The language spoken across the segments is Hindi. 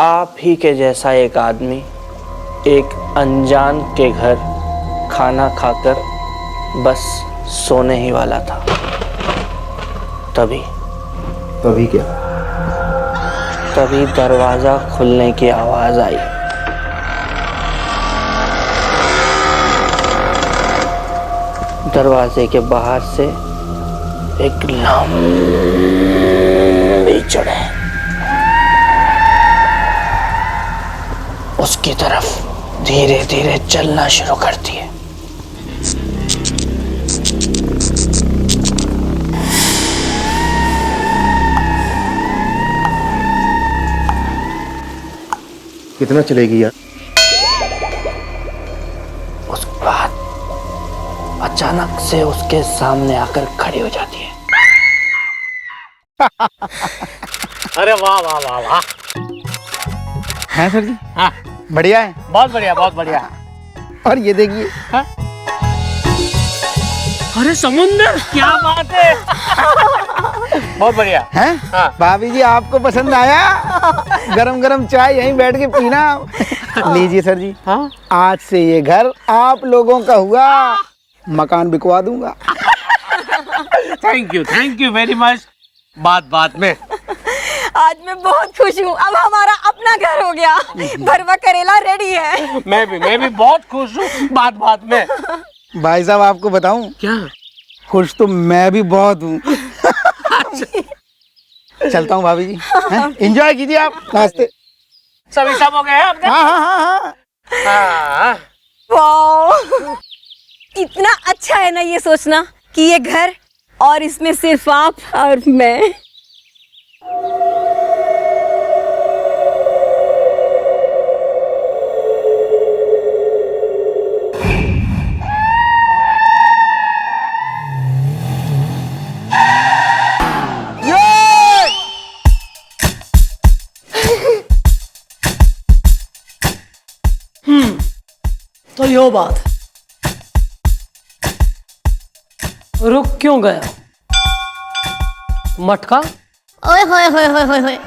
आप ही के जैसा एक आदमी एक अनजान के घर खाना खाकर बस सोने ही वाला था। तभी क्या? तभी दरवाजा खुलने की आवाज आई। दरवाजे के बाहर से एक लंबी चुड़ैल उसकी तरफ धीरे धीरे चलना शुरू करती है। कितना चलेगी यार? उसके बाद अचानक से उसके सामने आकर खड़ी हो जाती है। अरे वाह वाह वाह वाह। हैं सर जी? हाँ बढ़िया है। बहुत बढ़िया बहुत बढ़िया। और ये देखिए। हाँ? अरे समुंदर, क्या बात है। बहुत बढ़िया हैं? हाँ। भाभी जी आपको पसंद आया? गरम गरम चाय यहीं बैठ के पीना। लीजिए सर जी। हाँ? आज से ये घर आप लोगों का हुआ। मकान बिकवा दूंगा। Thank you very much. बात में आज मैं बहुत खुश हूँ। अब हमारा अपना घर हो गया। भरवा करेला रेडी है। मैं भी बहुत खुश हूँ। बात में। भाई साहब आपको बताऊं, क्या? खुश तो मैं भी बहुत हूँ। चलता हूँ भाभी जी। एंजॉय कीजिए आप। नाश्ते सभी सब हो गए आपने? हाँ। वाह, इतना अच्छा है ना ये सोचना कि ये घर और इसमें सिर्फ आप और मैं। तो यो बात, रुक क्यों गया? मटका? ओए होए होए होए होए होए।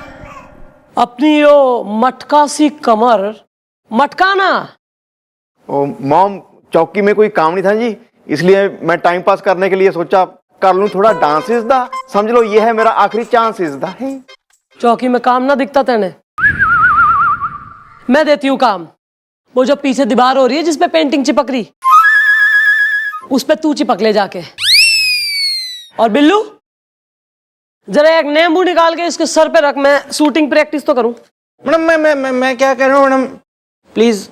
अपनी यो मटका सी कमर मटका ना। ओ मॉम, चौकी में कोई काम नहीं था जी, इसलिए मैं टाइम पास करने के लिए सोचा कर लूं थोड़ा डांस इज दा। समझ लो ये है मेरा आखिरी चांस इज दा। चौकी में काम ना दिखता तेने? मैं देती हूँ काम। वो जो पीछे दीवार हो रही है जिसपे पेंटिंग चिपक रही, उस पे तू चिपक ले जाके। और बिल्लू, जरा एक नींबू निकाल के इसके सर पे रख, मैं शूटिंग प्रैक्टिस तो करूं। मैडम मैं क्या कह रहा हूँ मैडम, प्लीज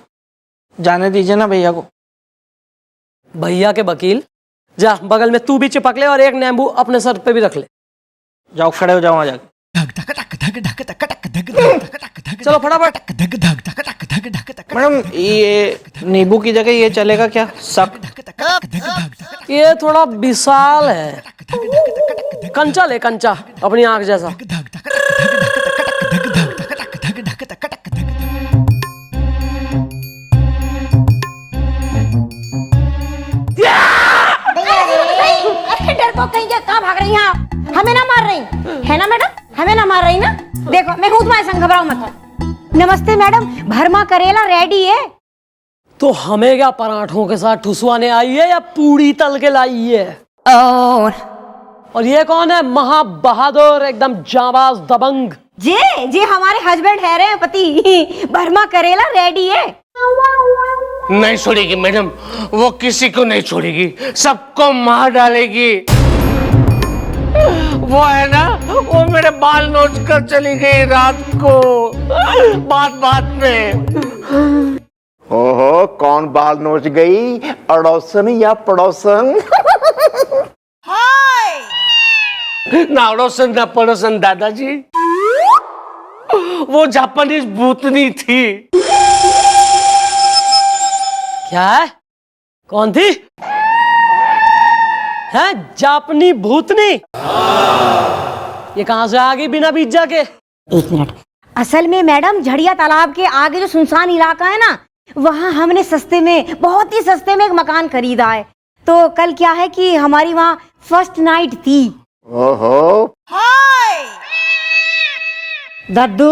जाने दीजिए ना भैया को। भैया के वकील, जा बगल में तू भी चिपक ले और एक नींबू अपने सर पे भी रख ले। जाओ खड़े हो जाओ वहां जाके। चलो फटाफट। मैडम ये नींबू की जगह ये चलेगा क्या? सब ये थोड़ा विशाल है। कंचा ले, कंचा अपनी आंख जैसा। डरपोक कहीं कहाँ भाग रही हैं आप? हमें ना मार रही है ना मैडम? हमें ना मार रही ना? देखो मैं हूँ तुम्हारे संग, घबराओ मत। नमस्ते मैडम, भरमा करेला रेडी है। तो हमें क्या पराठों के साथ ठुसवाने आई है या पूड़ी तल के लाई है? और ये कौन है? महा बहादुर, एकदम जाबाज दबंग। जे हमारे हस्बैंड है रे पति। भरमा करेला रेडी है। नहीं छोड़ेगी मैडम, वो किसी को नहीं छोड़ेगी, सबको मार डालेगी। वो है ना, वो मेरे बाल नोच कर चली गई रात को। बात में। ओहो, कौन बाल नोच गई? अड़ोसन या पड़ोसन? ना अड़ोसन ना पड़ोसन दादाजी, वो जापानीज भूतनी थी। क्या है? कौन थी? है जापनी भूतनी? ये कहां से आ गई बिना बीजा के? एक मिनट। असल में मैडम, झड़िया तालाब के आगे जो सुनसान इलाका है ना, वहाँ हमने सस्ते में, बहुत ही सस्ते में एक मकान खरीदा है। तो कल क्या है कि हमारी वहाँ फर्स्ट नाइट थी। ओहो, दद्दू,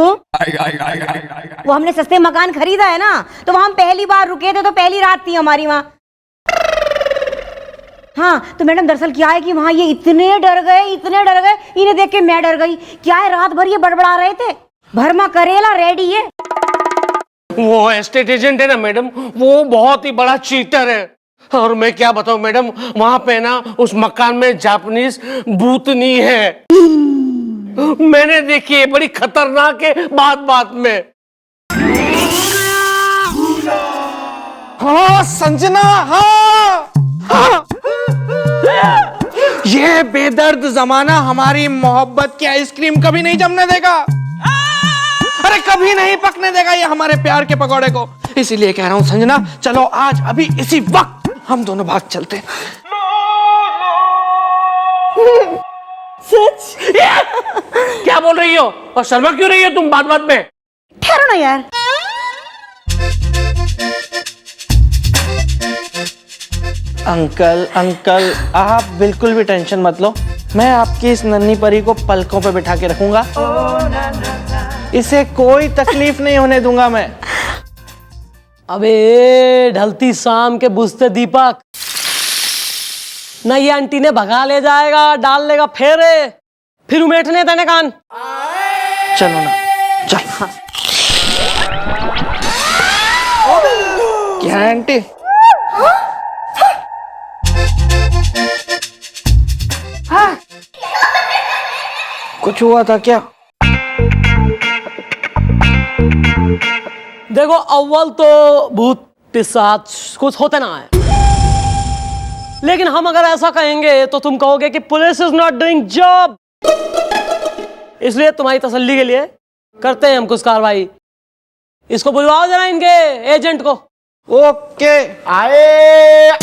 वो हमने सस्ते मकान खरीदा है ना, तो वहां हम पहली बार रुके थे, तो पहली रात थी हमारी वहां। हाँ तो मैडम दरअसल क्या है कि वहां ये इतने डर गए, इन्हें देख के मैं डर गई। क्या है, रात भर ये बड़बड़ा रहे थे, भरमा करेला रेडी है। वो एस्टेट एजेंट है ना मैडम, वो बहुत ही बड़ा चीटर है। और मैं क्या बताऊं मैडम, वहां पे ना उस मकान में जापानीज भूतनी है, मैंने देखी है, बड़ी खतरनाक है बात बात में। हाँ संजना, हाँ ये बेदर्द जमाना हमारी मोहब्बत की आइसक्रीम कभी नहीं जमने देगा, अरे कभी नहीं पकने देगा ये हमारे प्यार के पकौड़े को। इसीलिए कह रहा हूं संजना, चलो आज अभी इसी वक्त हम दोनों भाग चलते हैं। सच? क्या बोल रही हो, और शर्मा क्यों रही हो तुम बात बात में? ठहरो ना यार। अंकल अंकल आप बिल्कुल भी टेंशन मत लो, मैं आपकी इस नन्ही परी को पलकों पे बिठा के रखूंगा, इसे कोई तकलीफ नहीं होने दूंगा मैं। अबे ढलती शाम के बुझते दीपक, ना ये आंटी ने भगा ले जाएगा, डाल लेगा फेरे, फिर उमेटने देने कान। चलो ना, चल। क्या है आंटी? कुछ हुआ था क्या? देखो अव्वल तो भूत पिशाच कुछ होते ना है, लेकिन हम अगर ऐसा कहेंगे तो तुम कहोगे कि police is not doing job, इसलिए तुम्हारी तसल्ली के लिए करते हैं हम कुछ कार्रवाई। इसको बुलवाओ जरा, इनके एजेंट को। ओके आए।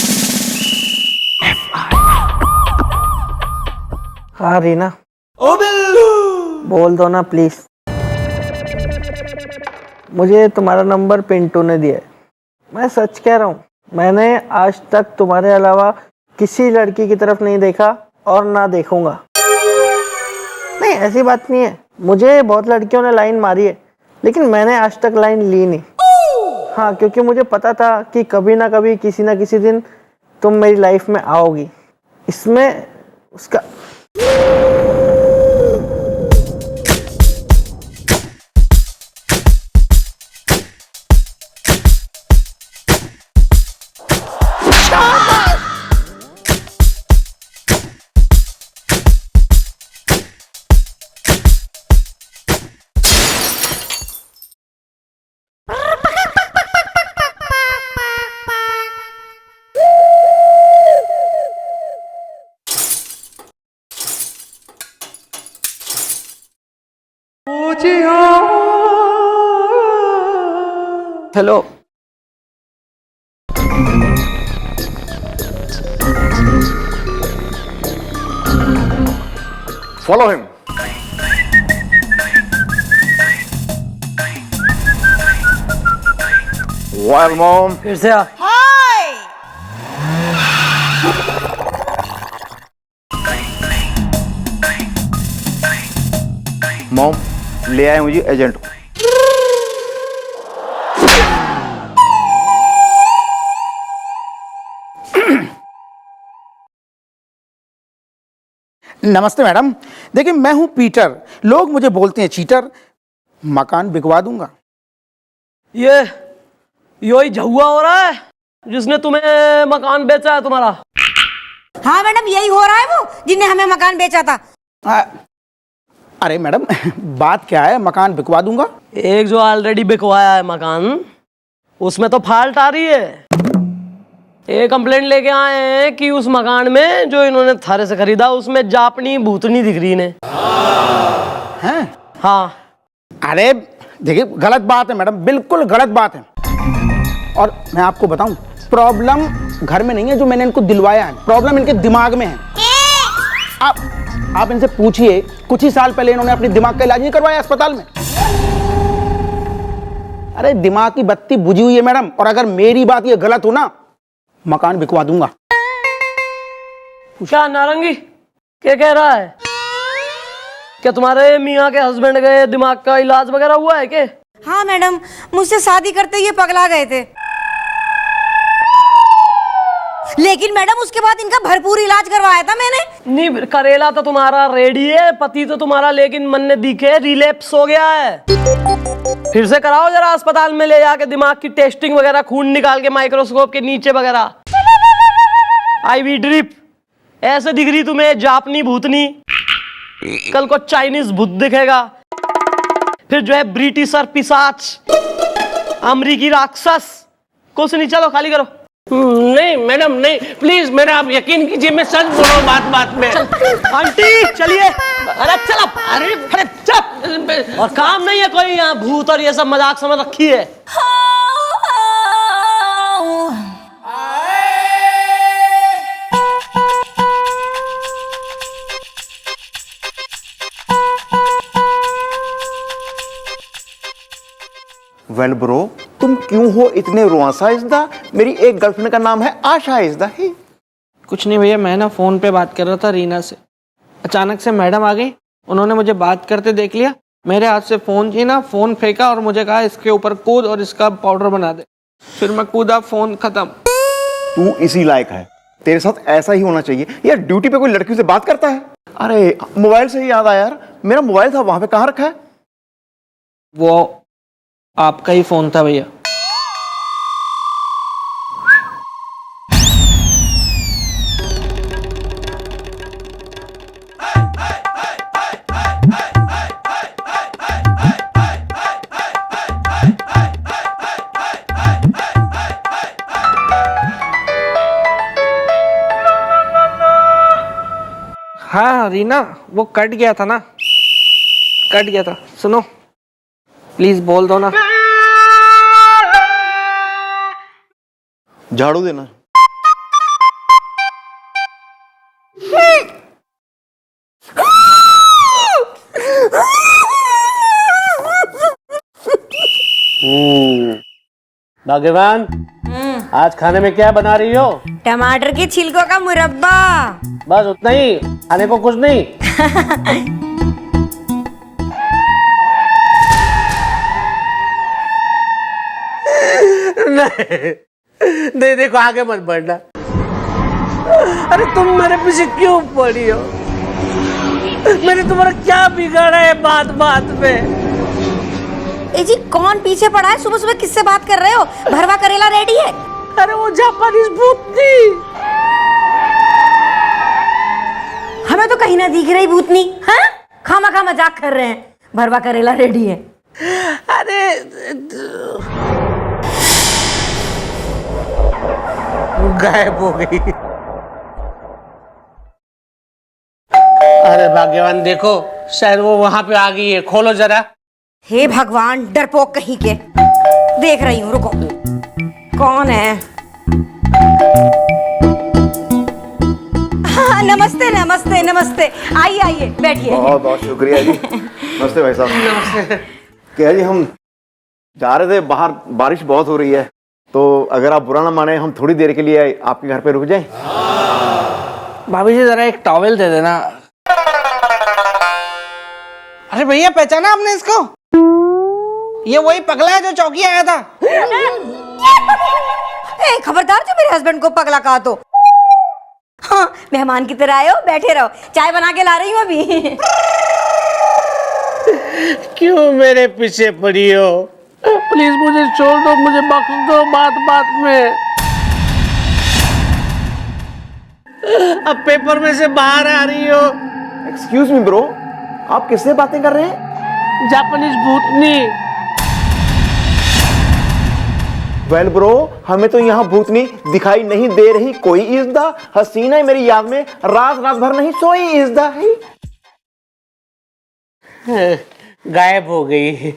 हाँ रीना, ओ बिल्लू, बोल दो ना प्लीज। मुझे तुम्हारा नंबर पिंटू ने दिया है, मैं सच कह रहा हूँ, मैंने आज तक तुम्हारे अलावा किसी लड़की की तरफ नहीं देखा और ना देखूंगा। नहीं ऐसी बात नहीं है, मुझे बहुत लड़कियों ने लाइन मारी है, लेकिन मैंने आज तक लाइन ली नहीं। हाँ क्योंकि मुझे पता था कि कभी ना कभी किसी ना किसी दिन तुम मेरी लाइफ में आओगी, इसमें उसका hello. Follow him. Well mom. फिर से आ। मॉम ले आए मुझे एजेंट को। नमस्ते मैडम, देखिए मैं हूं पीटर, लोग मुझे बोलते हैं चीटर। मकान बिकवा दूंगा। ये ही झुआ हो रहा है जिसने तुम्हें मकान बेचा है तुम्हारा? हाँ मैडम यही हो रहा है, वो जिनने हमें मकान बेचा था। अरे मैडम बात क्या है, मकान बिकवा दूंगा। एक जो ऑलरेडी बिकवाया है मकान, उसमें तो फाल्ट आ रही है। एक कंप्लेंट लेके आए हैं कि उस मकान में जो इन्होंने थारे से खरीदा उसमें जापनी भूतनी दिख रही है। हैं? हाँ। अरे देखिए गलत बात है मैडम, बिल्कुल गलत बात है। और मैं आपको बताऊं, प्रॉब्लम घर में नहीं है जो मैंने इनको दिलवाया है, प्रॉब्लम इनके दिमाग में है। आप इनसे पूछिए, कुछ ही साल पहले इन्होंने अपने दिमाग का इलाज नहीं करवाया अस्पताल में। अरे दिमाग की बत्ती बुझी हुई है मैडम, और अगर मेरी बात ये गलत हो ना, मकान बिकवा दूंगा। क्या नारंगी क्या कह रहा है? क्या तुम्हारे मियाँ के हस्बैंड के दिमाग का इलाज वगैरह हुआ है क्या? हाँ मैडम, मुझसे शादी करते ये पगला गए थे, लेकिन मैडम उसके बाद इनका भरपूर इलाज करवाया था मैंने। नहीं, करेला तो तुम्हारा रेडी है, पति तो तुम्हारा लेकिन मन ने दिखे रिलैप्स हो गया है। फिर से कराओ जरा, अस्पताल में ले जाके दिमाग की टेस्टिंग वगैरह, खून निकाल के माइक्रोस्कोप के नीचे वगैरह। आईवी ड्रिप, ऐसे दिख रही तुम्हें जापनी भूतनी, कल को चाइनीज भूत दिखेगा, फिर जो है ब्रिटिशर पिशाच, अमरीकी राक्षस। कुछ नहीं, चलो खाली करो। नहीं मैडम नहीं, प्लीज मेरा आप यकीन कीजिए, मैं सच बोल रहा हूँ बात बात में। आंटी चलिए, अरे चल, अरे चल, और काम नहीं है कोई यहाँ, भूत और ये सब मजाक समझ रखी है। वेल ब्रो, तुम क्यों हो इतने रुआसा इज़दा? मेरी एक गर्लफ्रेंड का नाम है आशा इज़दा ही। कुछ नहीं भैया, मैं ना फ़ोन पे बात कर रहा था रीना से, अचानक से मैडम आ गई, उन्होंने मुझे बात करते देख लिया, मेरे हाथ से फ़ोन छीना, फ़ोन फेंका और मुझे कहा इसके ऊपर कूद और इसका पाउडर बना दे। फिर मैं कूदा, फ़ोन ख़त्म। तू इसी लायक है, तेरे साथ ऐसा ही होना चाहिए। यार ड्यूटी पे कोई लड़की से बात करता है? अरे मोबाइल से ही याद आया यार, मेरा मोबाइल था वहां पे, कहाँ रखा है? वो आपका ही फ़ोन था भैया। हाँ रीना, वो कट गया था ना, कट गया था। सुनो प्लीज बोल दो ना। झाड़ू देना। भगवान, आज खाने में क्या बना रही हो? टमाटर के छिलकों का मुरब्बा। बस उतना ही, खाने को कुछ नहीं? नहीं देखो, आगे मत बढ़ना। अरे तुम मेरे पीछे क्यों पड़ी हो? मैंने तुम्हारा क्या बिगाड़ा है बात बात में? ए जी, कौन पीछे पड़ा है? सुबह सुबह किससे बात कर रहे हो? भरवा करेला रेडी है। अरे वो जापानीज भूतनी। हमें तो कहीं ना दिख रही भूतनी। हाँ, खामा खा मजाक कर रहे हैं। भरवा करेला रेडी है। अरे गायब हो गई। अरे भाग्यवान, देखो शायद वो वहां पे आ गई है, खोलो जरा। हे भगवान, डरपोक कहीं के। देख रही हूँ, रुको। कौन है? हाँ, नमस्ते नमस्ते नमस्ते। आइए आइए, बैठिए। बहुत बहुत शुक्रिया जी। नमस्ते भाई साहब। क्या जी, हम जा रहे थे बाहर, बारिश बहुत हो रही है, तो अगर आप बुरा ना माने, हम थोड़ी देर के लिए आपके घर पे रुक जाएं। भाभी जी जरा एक टॉवेल दे देना। अरे भैया, पहचाना आपने इसको? ये वही पगला है जो चौकी आया था। ए, खबरदार जो मेरे हस्बैंड को पगला कहा तो। हाँ, मेहमान की तरह आए हो, बैठे रहो, चाय बना के ला रही हूँ अभी। क्यों मेरे पीछे पड़ी हो? प्लीज मुझे छोड़ दो, मुझे बख्श दो बात बात में। अब पेपर में से बाहर आ रही हो। एक्सक्यूज मी ब्रो, आप किससे बातें कर रहे हैं? जापानीज भूतनी। वेल ब्रो, हमें तो यहाँ भूतनी दिखाई नहीं दे रही कोई इज़दा। हसीना मेरी याद में रात रात भर नहीं सोई इज़दा है। गायब हो गई।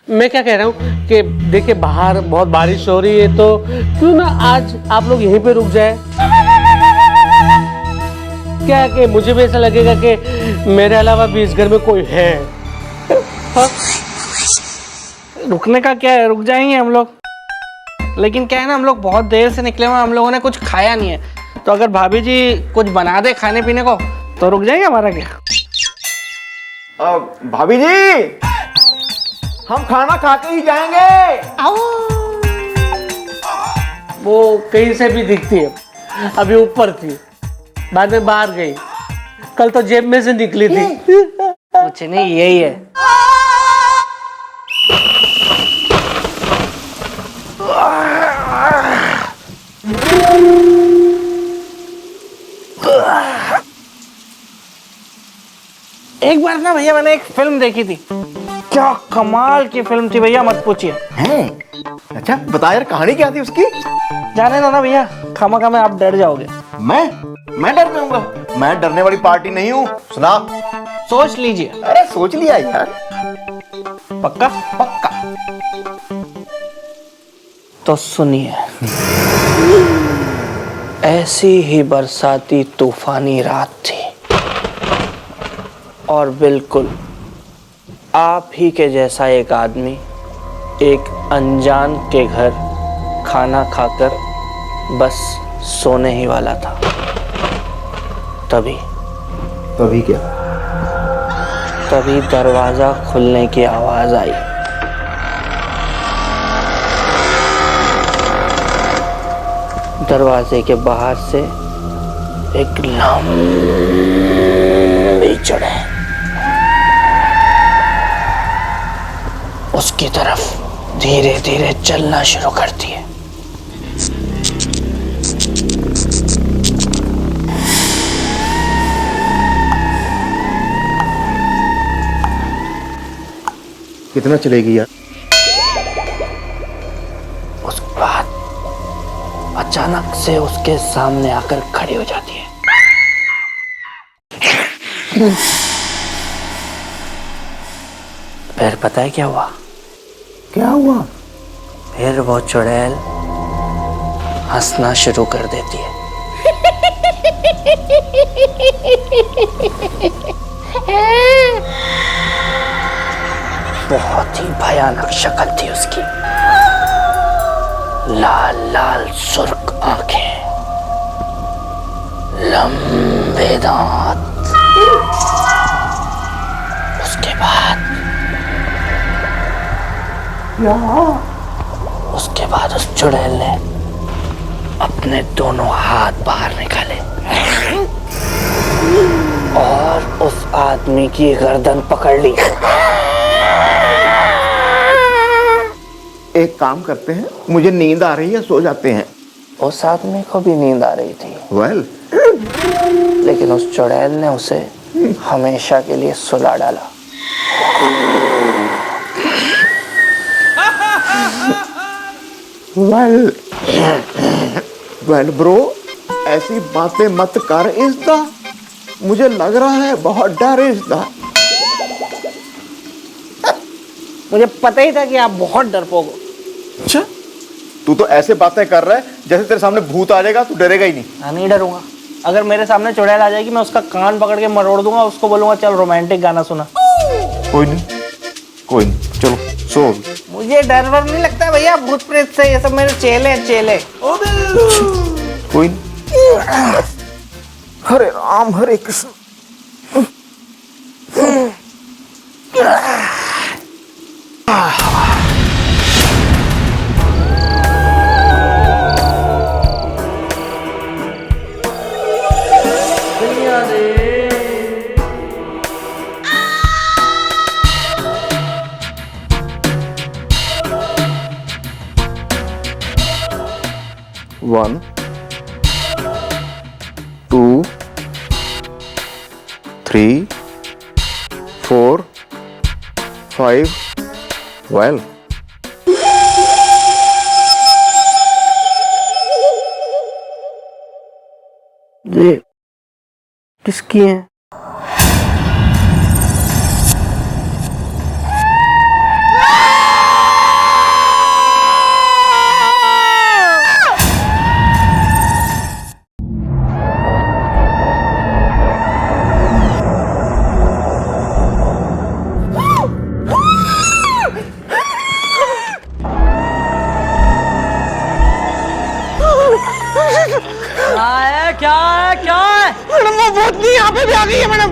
मैं क्या कह रहा हूँ कि देखिए बाहर बहुत बारिश हो रही है, तो क्यों ना आज आप लोग यहीं पे रुक जाए? क्या कि मुझे भी ऐसा लगेगा कि मेरे अलावा भी इस घर में कोई है। हाँ? रुकने का क्या है, रुक जाएंगे हम लोग, लेकिन क्या है ना, हम लोग बहुत देर से निकले हुए, हम लोगों ने कुछ खाया नहीं है, तो अगर भाभी जी कुछ बना दे खाने पीने को तो रुक जाएंगे। हमारा क्या? भाभी जी, हम खाना खा के ही जाएंगे। वो कहीं से भी दिखती है, अभी ऊपर थी, बाद में बाहर गई, कल तो जेब में से निकली थी। कुछ नहीं, यही है। एक बार ना भैया मैंने एक फिल्म देखी थी, क्या कमाल की फिल्म थी भैया, मत पूछिए। हैं? अच्छा बता यार, कहानी क्या थी उसकी? जाने दो ना भैया, खामा में आप डर जाओगे। मैं डर जाऊंगा? मैं डरने वाली पार्टी नहीं हूँ। सुना, सोच लीजिए। अरे सोच लिया यार। पक्का? पक्का। तो सुनिए, ऐसी ही बरसाती तूफानी रात थी और बिल्कुल आप ही के जैसा एक आदमी एक अनजान के घर खाना खाकर बस सोने ही वाला था। तभी क्या? तभी दरवाजा खुलने की आवाज आई। दरवाजे के बाहर से एक लंबी चुड़ैल उसकी तरफ धीरे धीरे चलना शुरू करती है। कितना चलेगी यार? उसके बाद अचानक से उसके सामने आकर खड़ी हो जाती है। फिर पता है क्या हुआ? क्या हुआ? फिर वो चुड़ैल हंसना शुरू कर देती है। बहुत ही भयानक शक्ल थी उसकी, लाल लाल सुर्ख आंखें, लंबे दांत। उसके बाद उस चुड़ैल ने अपने दोनों हाथ बाहर निकाले और उस आदमी की गर्दन पकड़ ली। एक काम करते हैं, मुझे नींद आ रही है, सो जाते हैं। उस आदमी को भी नींद आ रही थी। वेल, लेकिन उस चुड़ैल ने उसे हमेशा के लिए सुला डाला। वेल ब्रो, ऐसी बातें मत कर इसदा। मुझे लग रहा है बहुत डर इसदा। मुझे पता ही था कि आप बहुत डरपोक हो। अच्छा, तू तो ऐसे बातें कर रहा है जैसे तेरे सामने भूत आ जाएगा, तू डरेगा ही नहीं। मैं नहीं डरूंगा। अगर मेरे सामने चुड़ैल आ जाएगी, मैं उसका कान पकड़ के मरोड़ दूंगा, उसको बोलूंगा चल रोमांटिक गाना सुना। कोई नहीं, चलो सो। मुझे डर वर नहीं लगता भैया भूत प्रेत से, ये सब मेरे चेले हैं, चेले। कोई नहीं। हरे राम हरे कृष्ण। One, 2, 3, 4, 5. Well. ये किसकी है? क्या है? मैडम वो भूतनी यहाँ पे भी आ गई है मैडम।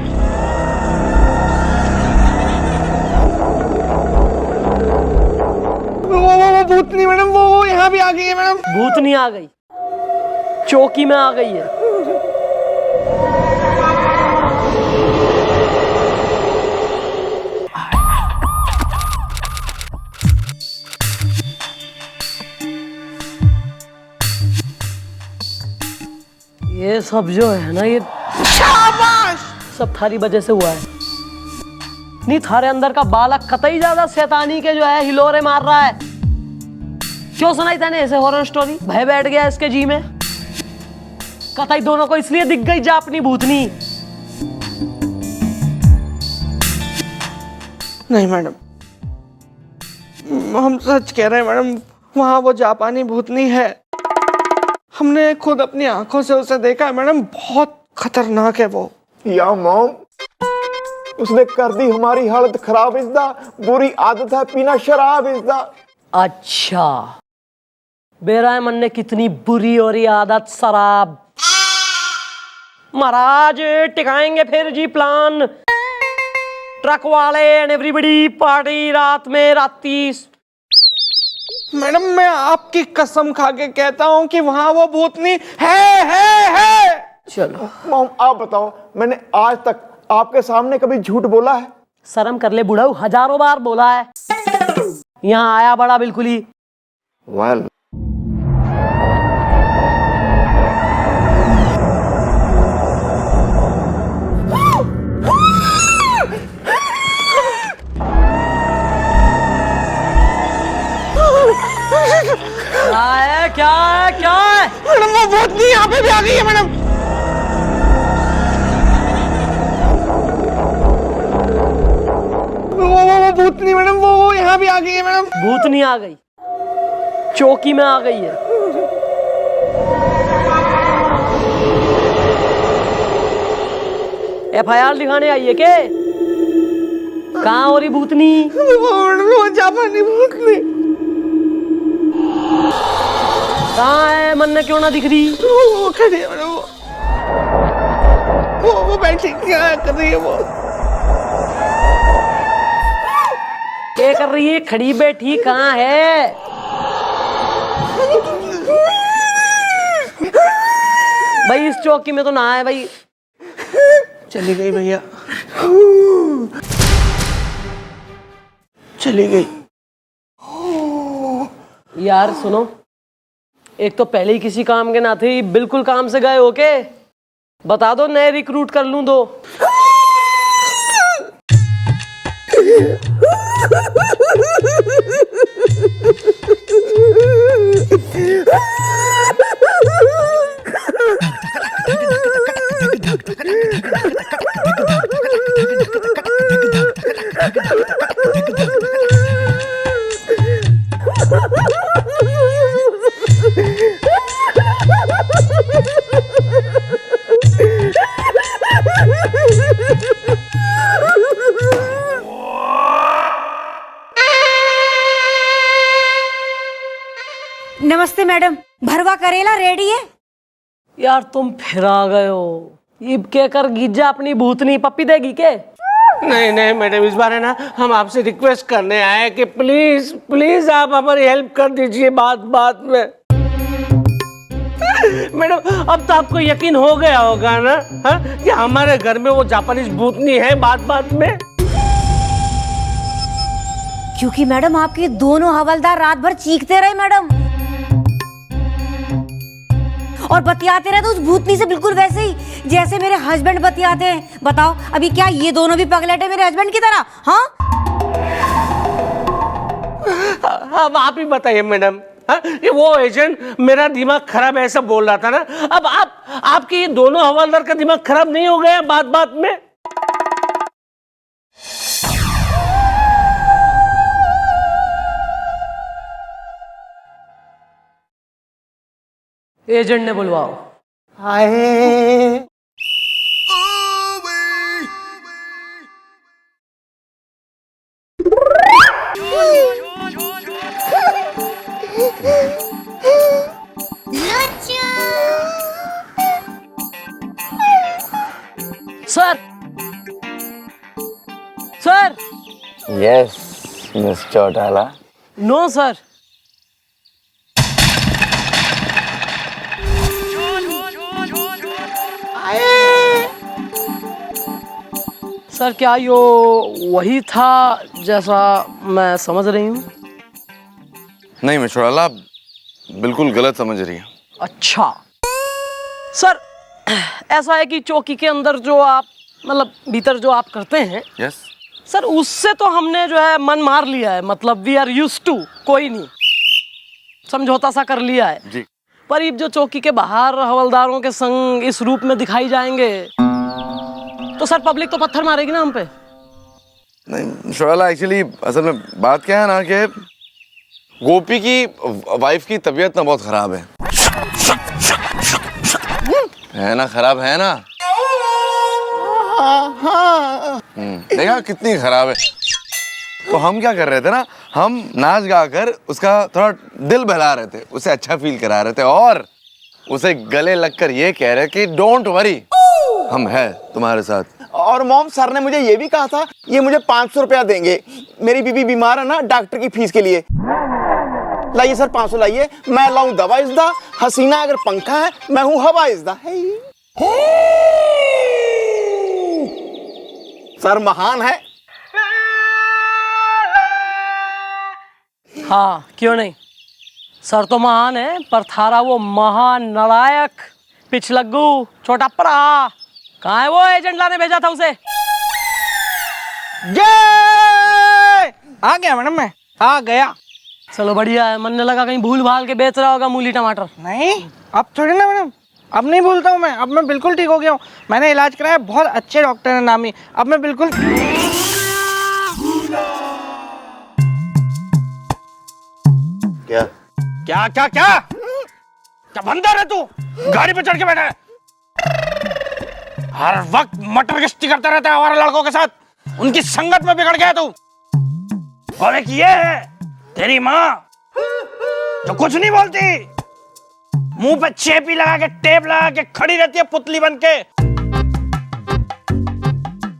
भूतनी मैडम वो यहाँ भी आ गई है मैडम। भूतनी आ गई, चौकी में आ गई है। ये सब जो है ना, ये शाबाश, सब थारी वजह से हुआ है। नहीं, थारे अंदर का बालक कतई ज्यादा शैतानी के जो है हिलोरे मार रहा है। क्यों सुनाई तने ऐसे हॉरर स्टोरी? भय बैठ गया इसके जी में। कतई दोनों को इसलिए दिख गई जापनी भूतनी। नहीं मैडम, हम सच कह रहे हैं मैडम, वहां वो जापानी भूतनी है। हमने खुद अपनी आंखों से उसे देखा है मैडम, बहुत खतरनाक है वो। या मॉम, उसने कर दी हमारी हालत खराब। इसदा बुरी आदत है पीना शराब। इसदा अच्छा, बेराय मन ने कितनी बुरी और ये आदत शराब। महाराज टिकाएंगे फिर जी प्लान, ट्रक वाले एंड एवरीबडी पार्टी रात में राती। मैडम मैं आपकी कसम खा के कहता हूँ कि वहां वो भूतनी है। चलो मॉम आप बताओ, मैंने आज तक आपके सामने कभी झूठ बोला है? शर्म कर ले बुढ़ाऊ, हजारों बार बोला है। यहाँ आया बड़ा बिल्कुल ही। वेल क्या है? मैडम वो भूतनी यहाँ पे भी आ गई है मैडम। वो भूतनी मैडम वो यहाँ भी आ गई है मैडम। भूतनी आ गई, चौकी में आ गई है। FIR लिखाने आई है के? कहाँ हो रही भूतनी? वो जापानी भूतनी कहाँ है? मन ने क्यों ना दिख रही? वो खड़ी है मैडम। वो बैठी क्या कर रही है? वो क्या कर रही है? खड़ी बैठी कहाँ है? भाई इस चौकी में तो ना है भाई। चली गई भैया, चली गई। यार सुनो, एक तो पहले ही किसी काम के ना थे, बिल्कुल काम से गए हो के? बता दो, नए रिक्रूट कर लूं दो। नमस्ते मैडम, भरवा करेला रेडी है? यार तुम फिर आ गए हो। ये क्या कर गिज्जा अपनी भूतनी पप्पी देगी के? नहीं नहीं मैडम, इस बार है ना हम आपसे रिक्वेस्ट करने आए हैं कि प्लीज प्लीज आप हमारी हेल्प कर दीजिए बात बात में। मैडम अब तो आपको यकीन हो गया होगा ना, हा? कि हमारे घर में वो जापानीज भूतनी है बात बात में। क्योंकि मैडम आपके दोनों हवलदार रात भर चीखते रहे मैडम, और बतियाते रहे तो उस भूतनी से बिल्कुल वैसे ही जैसे मेरे हस्बैंड बतियाते हैं। बताओ अभी क्या ये दोनों भी पगलेट है मेरे हस्बैंड की तरह? हाँ अब आप ही बताइए मैडम, कि वो एजेंट मेरा दिमाग खराब है ऐसा बोल रहा था ना, अब आपके ये दोनों हवलदार का दिमाग खराब नहीं हो गया बात बात में? एजेंट ने बुलवाओ। Hi sir sir. Yes miss Chautala. No sir, sir क्या यो वही था जैसा मैं समझ रही हूँ? नहीं मशवरा, बिल्कुल गलत समझ रही है। अच्छा सर, ऐसा है कि चौकी के अंदर जो आप मतलब भीतर जो आप करते हैं यस सर, उससे तो हमने जो है मन मार लिया है, मतलब वी आर यूज्ड टू, कोई नहीं, समझौता सा कर लिया है जी। पर ये जो चौकी के बाहर हवलदारों के संग इस रूप में दिखाई जाएंगे तो सर पब्लिक तो पत्थर मारेगी ना हम पे। नहीं मशवरा, एक्चुअली असल में बात क्या है ना कि गोपी की वाइफ की तबीयत ना बहुत खराब है ना, खराब है ना? देखा कितनी खराब है। तो हम क्या कर रहे थे ना, हम नाच गा कर उसका थोड़ा दिल बहला रहे थे, उसे अच्छा फील करा रहे थे और उसे गले लगकर ये कह रहे कि डोंट वरी, हम हैं तुम्हारे साथ। और मॉम, सर ने मुझे ये भी कहा था ये मुझे 500 रुपया देंगे, मेरी बीबी बीमार है ना डॉक्टर की फीस के लिए। लाइए सर 500 लाइए, मैं लाऊं दवा इज़दा, हसीना अगर पंखा है मैं हूं हवा इज़दा। सर महान है। हाँ क्यों नहीं, सर तो महान है, पर थारा वो महान नलायक पिछलग्गू छोटा परा कहाँ है? वो एजेंट लाने भेजा था उसे। जय आ गया मैडम, मैं आ गया। चलो बढ़िया है, मन ने लगा कहीं भूल भाल के बेच रहा होगा मूली टमाटर। नहीं, अब थोड़ी ना मैडम, अब नहीं भूलता हूँ मैं, अब मैं बिल्कुल ठीक हो गया हूँ। मैंने इलाज कराया, बहुत अच्छे डॉक्टर हैं नामी, अब मैं बिल्कुल। क्या क्या क्या क्या क्या बंदर है तू? गाड़ी पे चढ़ के बैठा है, हर वक्त मटर गश्ती करता रहता है हमारे लड़कों के साथ, उनकी संगत में बिगड़ गया तू। और एक ये है तेरी माँ जो कुछ नहीं बोलती, मुंह पे चेपी लगा के टेप लगा के खड़ी रहती है पुतली बन के,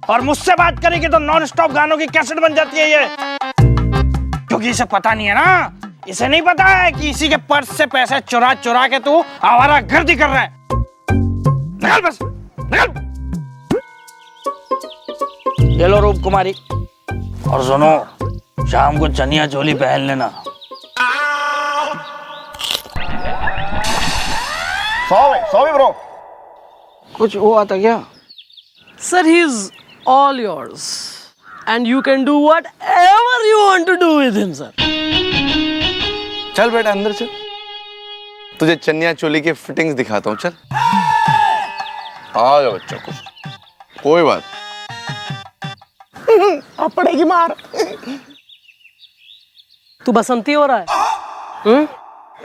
और मुझसे बात करेगी तो नॉन स्टॉप गानों की कैसेट बन जाती है ये, क्योंकि इसे पता नहीं है ना, इसे नहीं पता है कि इसी के पर्स से पैसे चुरा चुरा के तू आवारा गर्दी कर रहा है। निकल बस निकल। ये लो रूप कुमारी, और सुनो शाम को चनिया चोली पहन लेना। सौ भी ब्रो, कुछ हुआ था क्या? Sir he is all yours and you can do whatever you want to do with him sir. चल बेटा अंदर चल, तुझे चनिया चोली के फिटिंग्स दिखाता हूँ, चल आ जाओ बच्चों को, कोई बात। अब पड़ेगी मार। तू बसंती हो रहा है?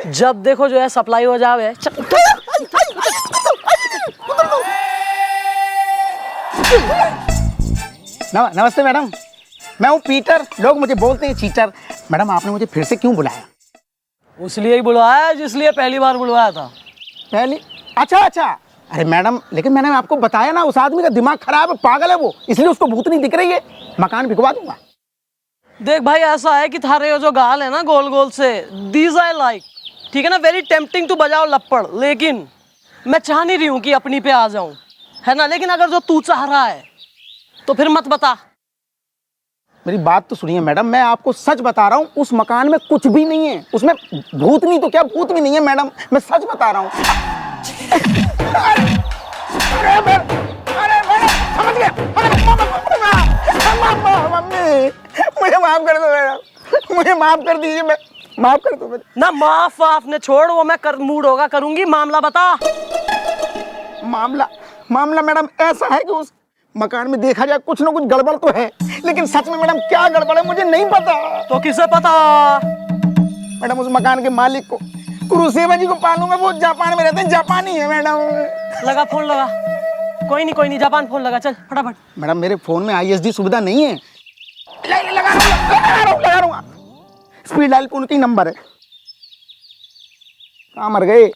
जब देखो जो है सप्लाई हो जावे। नमस्ते मैडम, मैं हूँ पीटर, लोग मुझे बोलते हैं चीटर। मैडम आपने मुझे फिर से क्यों बुलाया? उसलिए ही बुलवाया जिसलिए पहली बार बुलवाया था। पहली? अच्छा अच्छा, अरे मैडम लेकिन मैंने आपको बताया ना उस आदमी का दिमाग खराब है, पागल है वो, इसलिए उसको भूतनी दिख रही है, मकान बिकवा दूंगा। देख भाई ऐसा है कि थारे जो गाल है ना गोल गोल से, दीज आई लाइक, ठीक है ना, वेरी टेम्पटिंग टू बजाओ लपड़, लेकिन मैं चाह नहीं रही हूँ कि अपनी पे आ जाऊं, है ना, लेकिन अगर जो तू चाह रहा है तो फिर मत बता। मेरी बात तो सुनिए मैडम, मैं आपको सच बता रहा हूँ, उस मकान में कुछ भी नहीं है, उसमें भूतनी तो क्या भूत भी नहीं है मैडम, मैं सच बता रहा हूँ। अरे मैडम समझ गया, मम्मी मुझे माफ कर दो मैडम, मुझे माफ कर दीजिए, मैं माफ कर दो ना। माफ वाफ ने छोड़, वो मैं कर मूड होगा करूंगी। मामला बता। मामला मैडम ऐसा है कि उस मकान में देखा जाए कुछ ना कुछ गड़बड़ तो है, लेकिन सच में मैडम क्या गड़बड़ है मुझे नहीं पता। तो किसे पता? मैडम उस मकान के मालिक को, कुरुसेवा जी को पालूंगा, वो जापान में रहते हैं, जापानी है मैडम। लगा फोन लगा, कोई नहीं जापान फोन लगा, चल फटाफट। मैडम मेरे फोन में ISD सुविधा नहीं है। लगा रहा हूँ, स्पीड डायल पे उनकी नंबर है। कहाँ मर गए?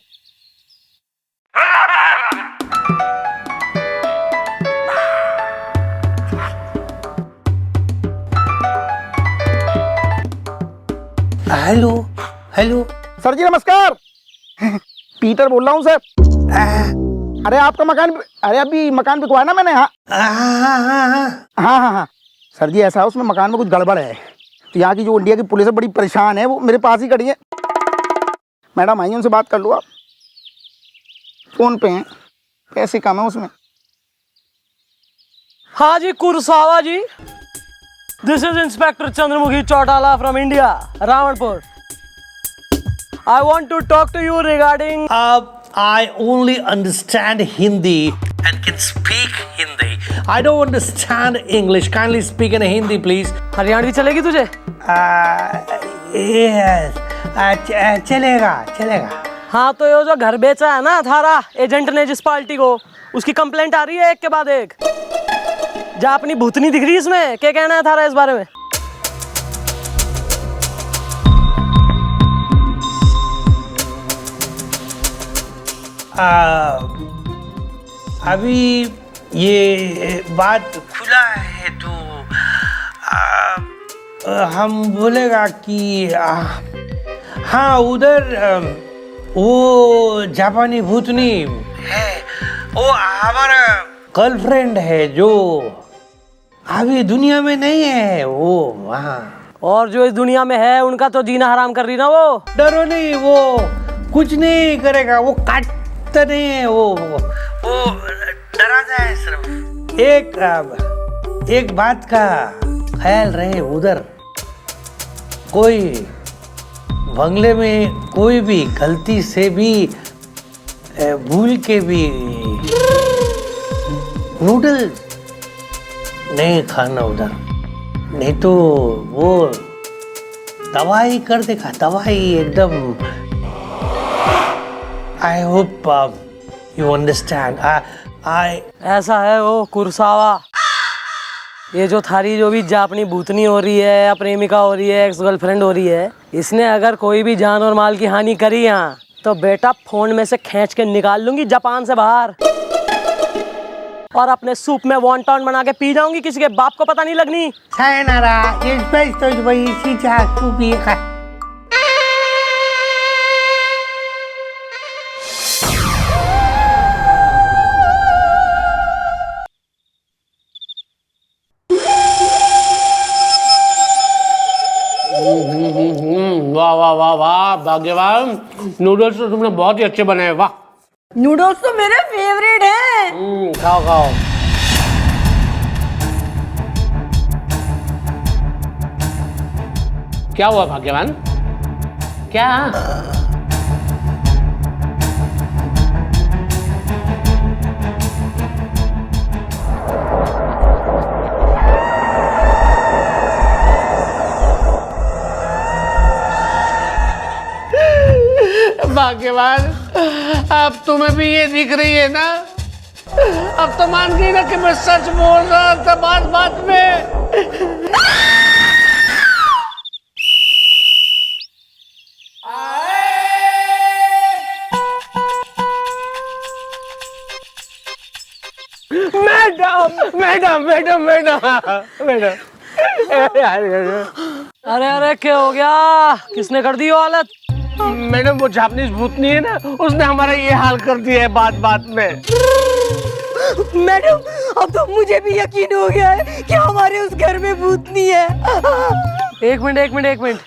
हेलो हेलो सर जी नमस्कार, पीटर बोल रहा हूँ सर। अरे आपका मकान, अरे अभी मकान बिकवाया ना मैंने। हाँ हाँ सर जी, ऐसा है उसमें मकान में कुछ गड़बड़ है, तो यहाँ की जो इंडिया की पुलिस है बड़ी परेशान है, वो मेरे पास ही खड़ी है। मैडम आइए, उनसे बात कर लो आप, फोन पे हैं, पैसे कम है उसमें। हाँ जी Kurosawa ji, this is inspector Chandramukhi Chautala from India, Ravanpur. I want to talk to you regarding. I only understand Hindi and can speak Hindi. I don't understand English. Kindly speak in Hindi, please. Haryanvi चलेगी तुझे? Yes. चलेगा चलेगा। हाँ तो ये जो घर बेचा है ना थारा एजेंट ने जिस पार्टी को, उसकी कंप्लेंट आ रही है एक के बाद एक। जा अपनी भूतनी दिख रही है इसमें, क्या कहना है थारा इस बारे में? अभी ये बात खुला है तो हम बोलेगा कि हाँ उधर वो जापानी भूतनी है, वो हमारा गर्लफ्रेंड है जो अभी दुनिया में नहीं है, वो वहाँ। और जो इस दुनिया में है उनका तो जीना हराम कर रही ना वो। डरो नहीं, वो कुछ नहीं करेगा, वो काटता नहीं है, वो डराता है सिर्फ। एक बात का ख्याल रहे, उधर कोई बंगले में कोई भी गलती से भी भूल के भी नूडल्स नहीं खाना उधर, नहीं तो वो तबाही कर देगा, तबाही एकदम। I hope you understand. ऐसा है वो कुरसावा, ये जो थारी जो भी जापनी भूतनी हो रही है या प्रेमिका हो रही है, एक्स गर्लफ्रेंड हो रही है, इसने अगर कोई भी जान और माल की हानि करी यहाँ तो बेटा फोन में से खींच के निकाल लूंगी जापान से बाहर, और अपने सूप में वॉन्टॉन बना के पी जाऊंगी, किसी के बाप को पता नहीं लगनी। sayonara, espresso de chicha kubika. वाह वाह वाह वाह भाग्यवान, नूडल्स तो तुमने बहुत ही अच्छे बनाए, वाह। नूडल्स तो मेरे फेवरेट हैं। खाओ खाओ। क्या हुआ भाग्यवान, क्या? भाग्यवान, अब तुम्हें भी ये दिख रही है ना? अब तो मान गई ना कि मैं सच बोल रहा था बात बात में। Madam madam madam madam madam, अरे अरे क्या हो गया, किसने कर दी वो हालत? मैडम वो जापानीज भूतनी है ना, उसने हमारा ये हाल कर दिया है बात बात में। मैडम अब तो मुझे भी यकीन हो गया है कि हमारे उस घर में भूतनी है। एक मिनट,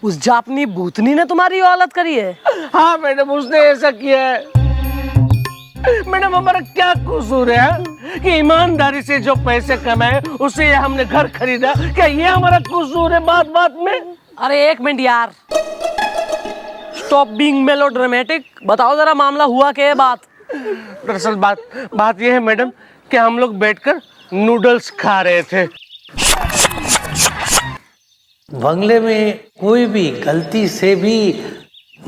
उस जापनी भूतनी ने तुम्हारी ये हालत करी है? हाँ मैडम, उसने ऐसा किया है। मैडम हमारा क्या कसूर है कि ईमानदारी से जो पैसे कमाए उससे हमने घर खरीदा, क्या ये हमारा कसूर है बात बात में? अरे एक मिनट यार, स्टॉप बीइंग मेलोड्रामेटिक, बताओ जरा मामला हुआ क्या है बात? दरअसल बात ये है मैडम कि हम लोग बैठकर नूडल्स खा रहे थे। बंगले में कोई भी गलती से भी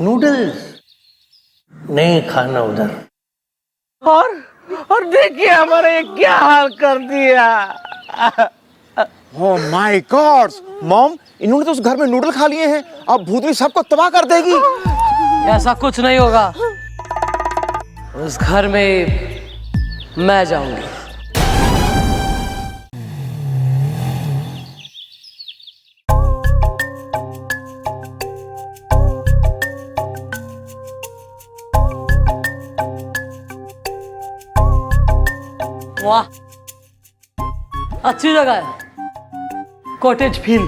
नूडल्स नहीं खाना उधर, और देखिए हमारा ये क्या हाल कर दिया। ओह माय गॉड मॉम, इन्होंने तो उस घर में नूडल खा लिए हैं, अब भूतनी सबको तबाह कर देगी। ऐसा कुछ नहीं होगा, उस घर में मैं जाऊंगी। वाह, अच्छी जगह है। Cottage feel,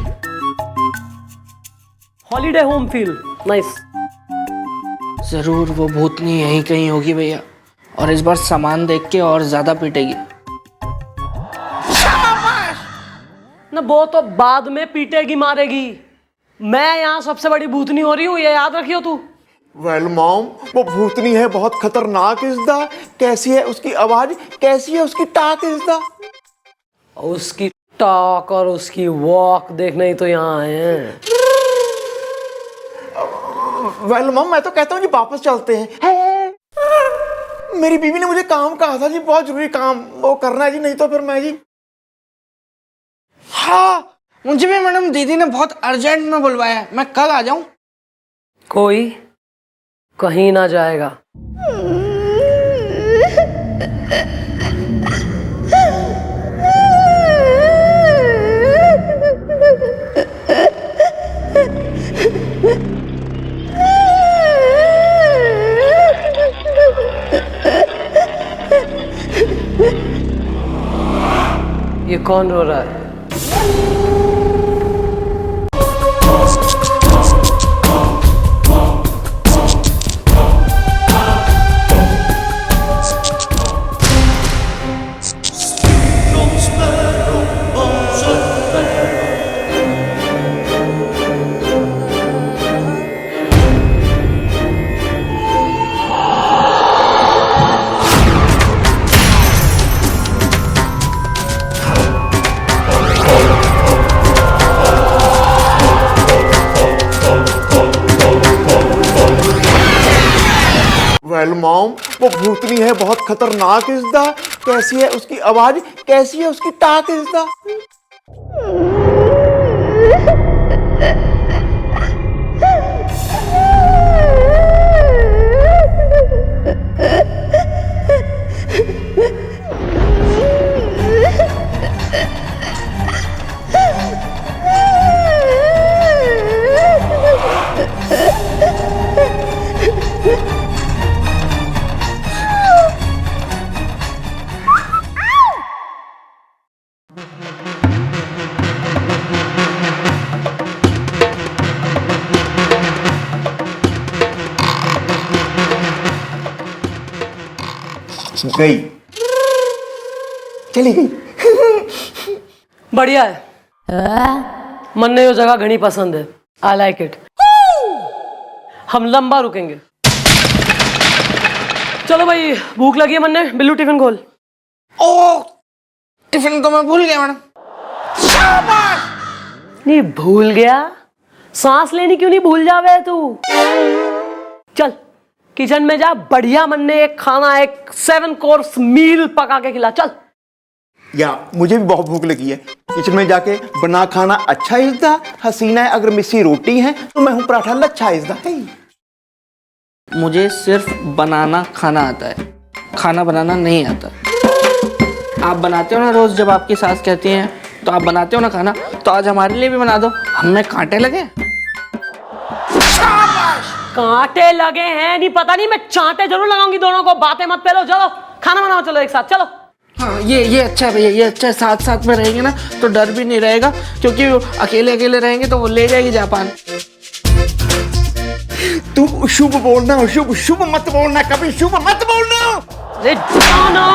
holiday home feel, nice. जरूर वो भूतनी यहीं कहीं होगी भैया, और इस बार सामान देख के और ज्यादा पीटेगी। ना वो तो बाद में पीटेगी मारेगी, मैं यहाँ सबसे बड़ी भूतनी हो रही हूँ, ये याद रखियो तू। वेल मॉम, वो भूतनी है बहुत खतरनाक इज़दा। कैसी है उसकी आवाज, कैसी है उसकी टाक इज़दा। उसकी टॉक और उसकी वॉक देखने ही तो यहाँ आए हैं। वेल मॉम, मैं तो कहता हूँ जी वापस चलते हैं। मेरी बीवी ने मुझे काम कहा था जी, बहुत जरूरी काम वो करना है जी, नहीं तो फिर मैं जी। हाँ, मुझे भी मैडम दीदी ने बहुत अर्जेंट में बुलवाया है, मैं कल आ जाऊं? कोई कहीं ना जाएगा। ये कौन रो रहा है? वेल मॉम, वो भूतनी है बहुत खतरनाक इज़दा। कैसी है उसकी आवाज, कैसी है उसकी टाक इज़दा। गई, चली गई। बढ़िया है, मन्ने यो जगह घनी पसंद है, आई लाइक इट। हम लंबा रुकेंगे। चलो भाई, भूख लगी है मन्ने, बिल्लू टिफिन खोल। ओ, टिफिन तो मैं भूल गया मैडम। नहीं भूल गया? सांस लेनी क्यों नहीं भूल जावे तू? चल किचन में जा, बढ़िया मन्ने एक खाना, एक 7 कोर्स मील पका के खिला। चल। या मुझे भी बहुत भूख लगी है, किचन में जाके बना खाना अच्छा इज़दा। हसीना है अगर मिस्सी रोटी है तो मैं हूं पराठा लच्छा इज़दा है। मुझे सिर्फ बनाना खाना आता है, खाना बनाना नहीं आता। आप बनाते हो ना रोज, जब आपकी सास कहती हैं तो आप बनाते हो ना खाना, तो आज हमारे लिए भी बना दो। हमें कांटे लगे। कांटे लगे हैं नहीं पता नहीं, मैं चांटे जरूर लगाऊंगी दोनों को। बातें मत फैलो, चलो खाना बनाओ, चलो एक साथ चलो। हाँ, ये अच्छा है भैया, ये अच्छा है। साथ साथ में रहेंगे ना तो डर भी नहीं रहेगा, क्योंकि अकेले अकेले रहेंगे तो वो ले जाएगी जापान। तू शुभ बोलना, शुभ शुभ मत बोलना, कभी शुभ मत बोलना। अरे जाना,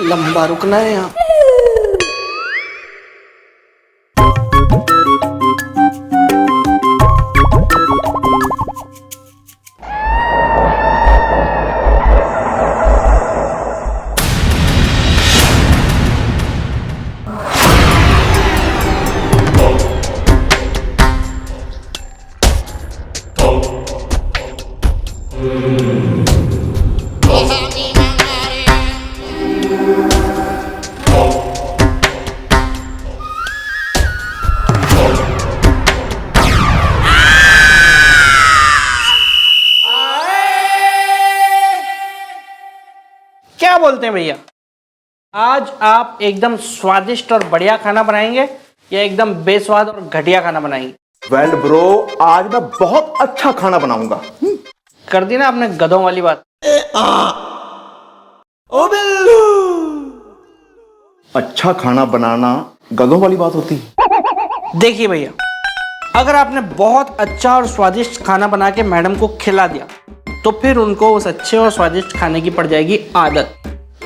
लंबा रुकना है यहाँ। क्या बोलते हैं भैया, आज आप एकदम स्वादिष्ट और बढ़िया खाना बनाएंगे या एकदम बेस्वाद और घटिया खाना बनाएंगे? वेल ब्रो, आज मैं बहुत अच्छा खाना बनाऊंगा। कर दी ना आपने गधों वाली बात। अच्छा खाना बनाना गधों वाली बात होती है। देखिए भैया, अगर आपने बहुत अच्छा और स्वादिष्ट खाना बना के मैडम को खिला दिया तो फिर उनको उस अच्छे और स्वादिष्ट खाने की पड़ जाएगी आदत।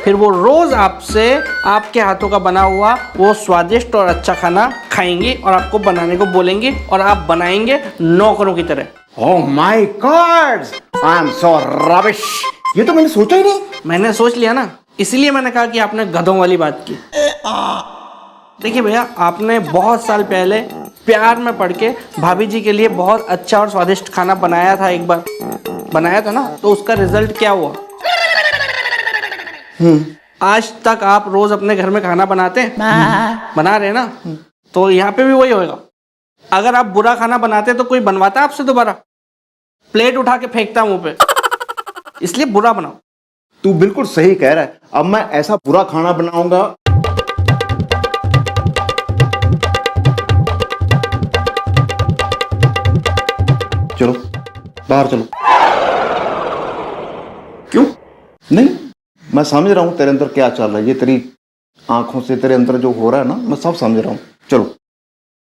फिर वो रोज आपसे आपके हाथों का बना हुआ वो स्वादिष्ट और अच्छा खाना खाएंगी और आपको बनाने को बोलेंगी और आप बनाएंगे नौकरों की तरह। Oh my God, I am so rubbish. ये तो मैंने सोचा ही नहीं। मैंने सोच लिया ना, इसलिए मैंने कहा कि आपने गधों वाली बात की। देखिए भैया, आपने बहुत साल पहले प्यार में पड़ के भाभी जी के लिए बहुत अच्छा और स्वादिष्ट खाना बनाया था, एक बार बनाया था ना, तो उसका रिजल्ट क्या हुआ? आज तक आप रोज अपने घर में खाना बनाते हैं, बना रहे हैं ना, तो यहाँ पे भी वही होएगा। अगर आप बुरा खाना बनाते तो कोई बनवाता आपसे दोबारा? प्लेट उठा के फेंकता मुंह पे। इसलिए बुरा बनाओ। तू बिल्कुल सही कह रहा है। अब मैं ऐसा बुरा खाना बनाऊंगा। चलो बाहर चलो। क्यों? नहीं, मैं समझ रहा हूं तेरे अंदर क्या चल रहा है। ये तेरी आंखों से तेरे अंदर जो हो रहा है ना, मैं सब समझ रहा हूं। चलो।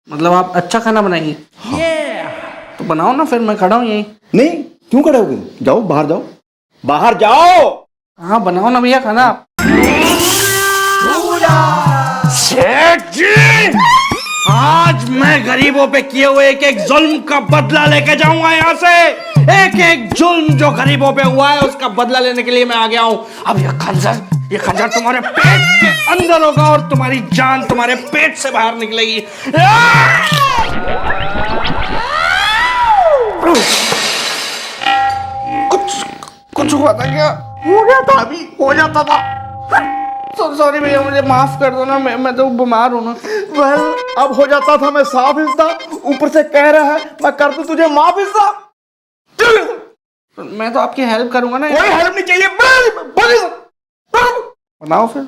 मतलब आप अच्छा खाना बनाएंगे? तो बनाओ ना, फिर मैं खड़ा हूँ यहीं। नहीं, क्यों खड़े हो गए? जाओ बाहर, जाओ बाहर जाओ। हाँ बनाओ ना भैया खाना। सेठ जी, आज मैं गरीबों पे किए हुए एक एक जुल्म का बदला लेके जाऊंगा यहाँ से। एक एक जुल्म जो गरीबों पे हुआ है उसका बदला लेने के लिए मैं आ गया हूँ। अब ये खंजर तुम्हारे पेट के अंदर होगा और तुम्हारी जान तुम्हारे पेट से बाहर निकलेगी। कुछ हुआ था क्या? हो गया था, अभी हो जाता था। सॉरी भैया, मुझे माफ कर दो ना, मैं तो बीमार हूँ ना। वह अब हो जाता था। मैं साफ हिस्सा, ऊपर से कह रहा है मैं कर दूं तुझे माफ हिस्सा। मैं तो आपकी हेल्प करूंगा ना। कोई हेल्प नहीं चाहिए। बनाओ फिर।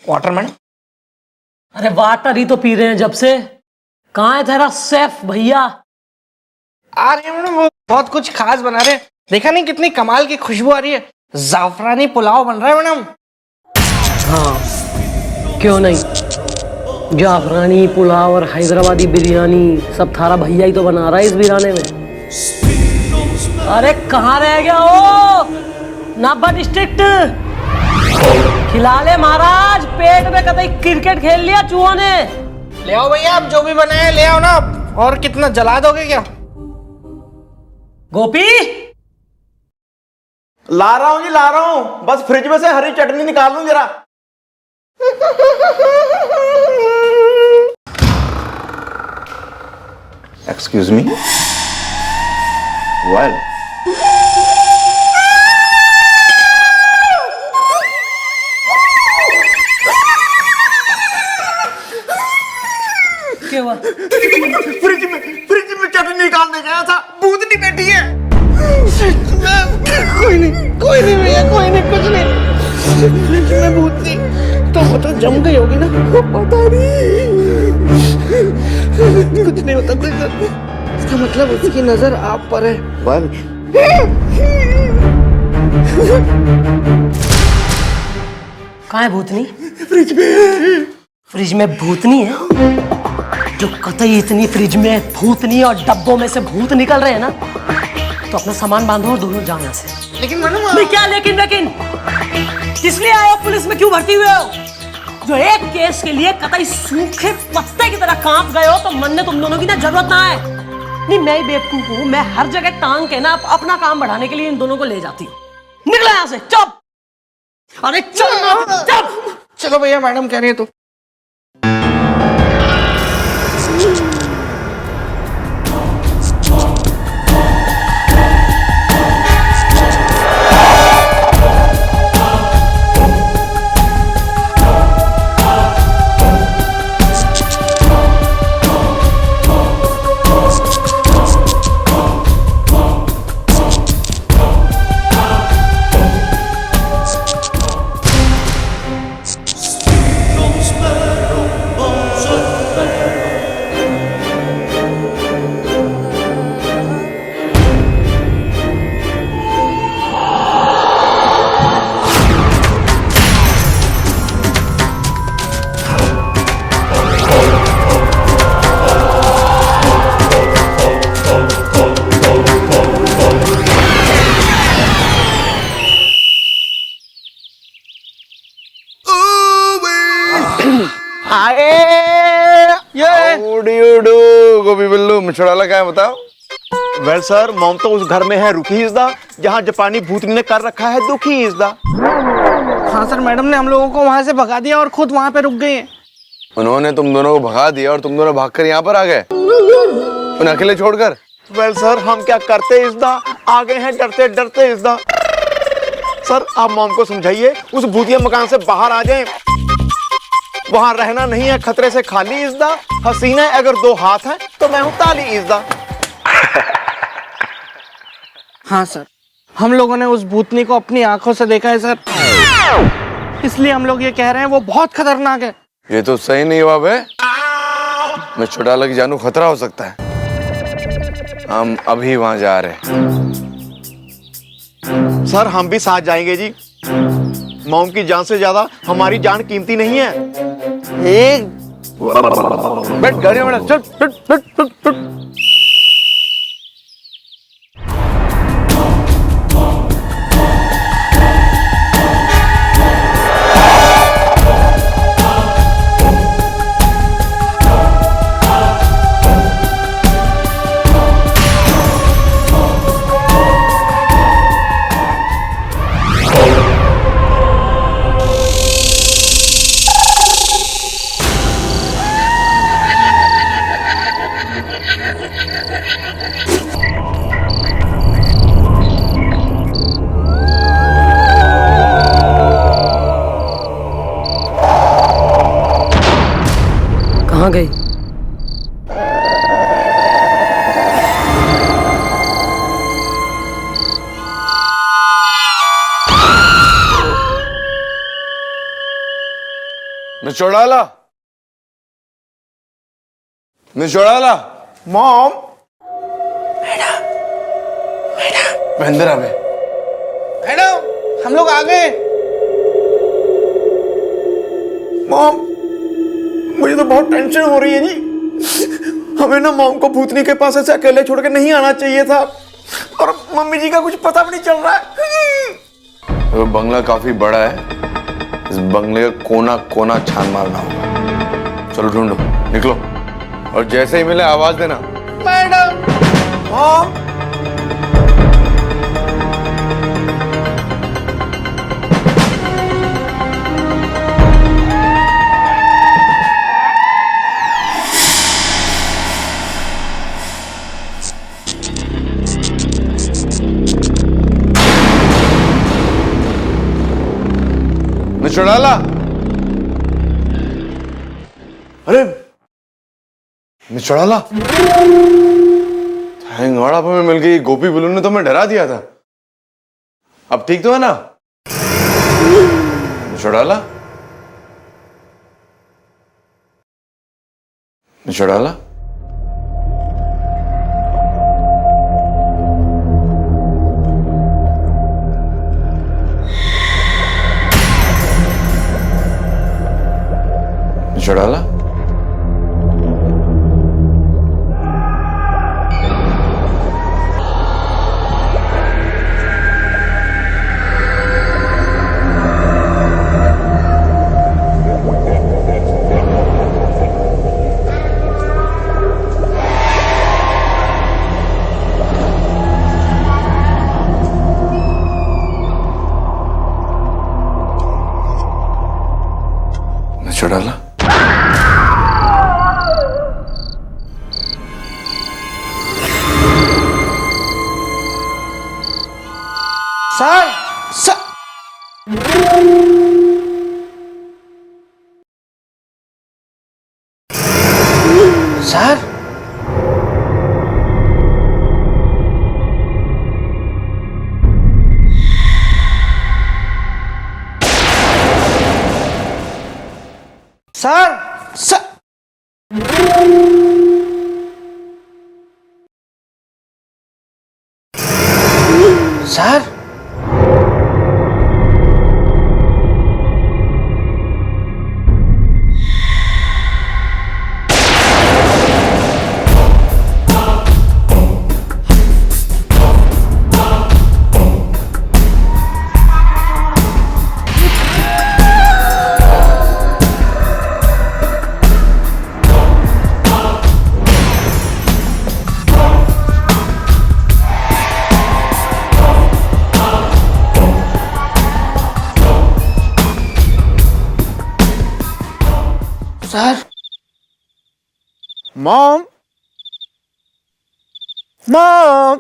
Water madam. अरे वाटर ही तो पी रहे हैं जब से। कहाँ है तेरा सेफ भैया? आ रही है मैडम, वो बहुत कुछ खास बना रहे हैं। देखा नहीं कितनी कमाल की खुशबू आ रही है? जाफरानी पुलाव बन रहा है मैडम। हाँ क्यों नहीं, जाफरानी पुलाव और हैदराबादी बिरयानी सब थारा भैया ही तो बना रहा है इस बिराने में। अरे कहाँ रह गया हो नाभा डिस्ट्रिक्ट? खिला ले महाराज, पेट में कतई क्रिकेट खेल लिया चूहों ने। ले आओ भैया, आप जो भी बनाए ले आओ ना। और कितना जला दोगे क्या? गोपी ला रहा हूं जी, ला रहा हूं। बस फ्रिज में से हरी चटनी निकाल लूं जरा। Excuse me. वेल, क्या हुआ? फ्रिज में चटनी निकालने गया था, भूतनी बैठी है। कोई नहीं भैया, कोई नहीं, कुछ नहीं। फ्रिज में भूतनी तो वो तो जम गई होगी ना। पता नहीं, कुछ नहीं होता, कुछ नहीं। इसका मतलब उसकी नजर आप पर है। वेल, कहाँ है भूतनी? फ्रिज में। फ्रिज में भूतनी है? जो कतई इतनी फ्रिज में भूतनी और डब्बों में से भूत निकल रहे हैं ना, तो अपना सामान बांधो और दोनों जाओ यहाँ से। लेकिन मैडम नहीं क्या लेकिन किस लिए आए हो? पुलिस में क्यों भर्ती हुए हो? जो एक केस के लिए कतई सूखे पत्ते की तरह कांप गए हो, तो मनने तुम दोनों की ना जरूरत ना है। नहीं मैं ही बेवकूफ हूँ, मैं हर जगह टांग के ना अपना काम बढ़ाने के लिए इन दोनों को ले जाती हूँ। निकलो यहाँ से, चुप। अरे चुप। चलो भैया, मैडम कह रही है तो। What do you do, गोपी बिल्लू? मिछड़ाला क्या है बताओ? वेल सर, मॉम तो उस घर में है रुखी इज़दा, जहाँ जापानी भूतनी ने कर रखा है दुखी इज़दा। हाँ सर, मैडम ने हम लोगों को वहाँ से भगा दिया और खुद वहाँ पे रुक गई हैं। उन्होंने तुम दोनों को भगा दिया और तुम दोनों भागकर यहाँ पर आ गए उन्हें अकेले छोड़कर। वेल सर, हम क्या करते इज़दा, आ गए हैं डरते डरते इज़दा। सर आप मॉम को समझाइए, उस भूतिया मकान से बाहर आ जाएं। वहाँ रहना नहीं है खतरे से खाली इज़दा। हसीना है अगर दो हाथ हैं तो मैं हूँ ताली इज़दा। हाँ सर, हम लोगों ने उस भूतनी को अपनी आंखों से देखा है सर, इसलिए हम लोग ये कह रहे हैं वो बहुत खतरनाक है। ये तो सही नहीं हुआ बे। मिछड़ाला की जानू खतरा हो सकता है। हम अभी वहां जा रहे हैं। सर हम भी साथ जाएंगे जी। मॉम की जान से ज्यादा हमारी जान कीमती नहीं है। एक बैठ गाड़ी में बैठ, चल। कहाँ गई? मिछड़ाला मॉम अंदर आ गए। मैडम हम लोग आ गए। मॉम मुझे तो बहुत टेंशन हो रही है जी। हमें ना मॉम को भूतनी के पास ऐसे अकेले छोड़ के नहीं आना चाहिए था, और मम्मी जी का कुछ पता भी नहीं चल रहा है। वो बंगला काफी बड़ा है, इस बंगले का कोना कोना छान मारना होगा। चलो ढूंढो, निकलो, और जैसे ही मिले आवाज देना। मैडम मॉम मिछड़ाला, अरे मिछड़ाला, थैंक गॉड आप हमें मिल गई। गोपी बिल्लू ने तो हमें डरा दिया था। अब ठीक तो है ना मिछड़ाला? मिछड़ाला मिछड़ाला मिछड़ाला sir sir sir sir sir sir sir. Mom, mom.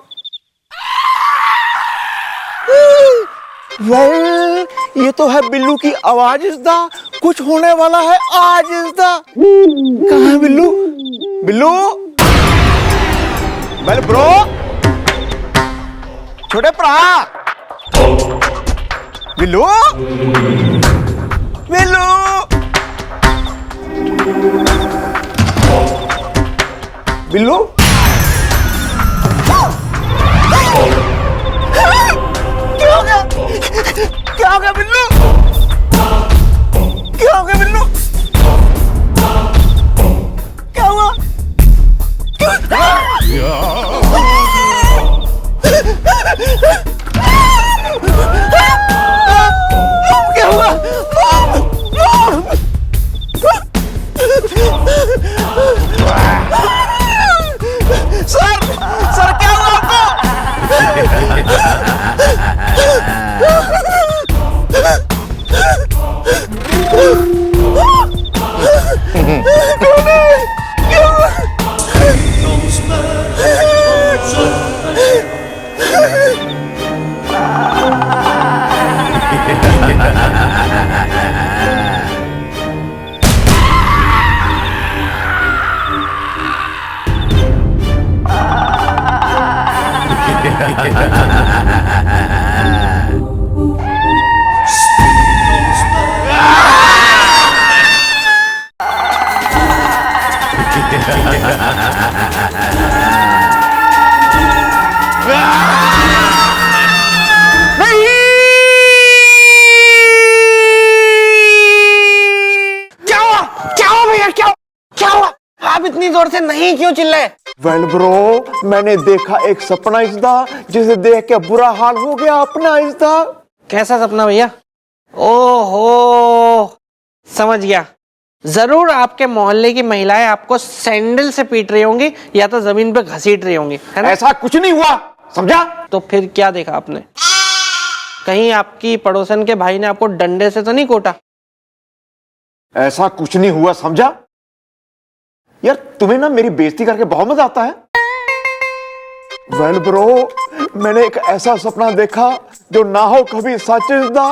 Well, ये तो है बिल्लू की आवाज इसदा। कुछ होने वाला है आज इसदा। कहाँ है बिल्लू? बिल्लू, वेल ब्रो, छोटे भरा, बिल्लू, बिल्लू, बिल्लू। क्या हो गया? क्या हो गया बिल्लू? क्या हो गया बिल्लू? क्या हुआ? क्या हुआ? सर क्या हुआ आपको? आप इतनी जोर से नहीं क्यों चिल्लाए? वेल ब्रो, मैंने देखा एक सपना इसदा, जिसे देख के बुरा हाल हो गया अपना इसदा। कैसा सपना भैया? ओहो, समझ गया। जरूर आपके मोहल्ले की महिलाएं आपको सैंडल से पीट रही होंगी या तो जमीन पे घसीट रही होंगी, है ना? ऐसा कुछ नहीं हुआ, समझा? तो फिर क्या देखा आपने? कहीं आपकी पड़ोसन के भाई ने आपको डंडे से तो नहीं कोटा? ऐसा कुछ नहीं हुआ, समझा? यार तुम्हें ना मेरी बेइज्जती करके बहुत मजा आता है। वेल ब्रो, मैंने एक ऐसा सपना देखा जो ना हो कभी सच इसदा,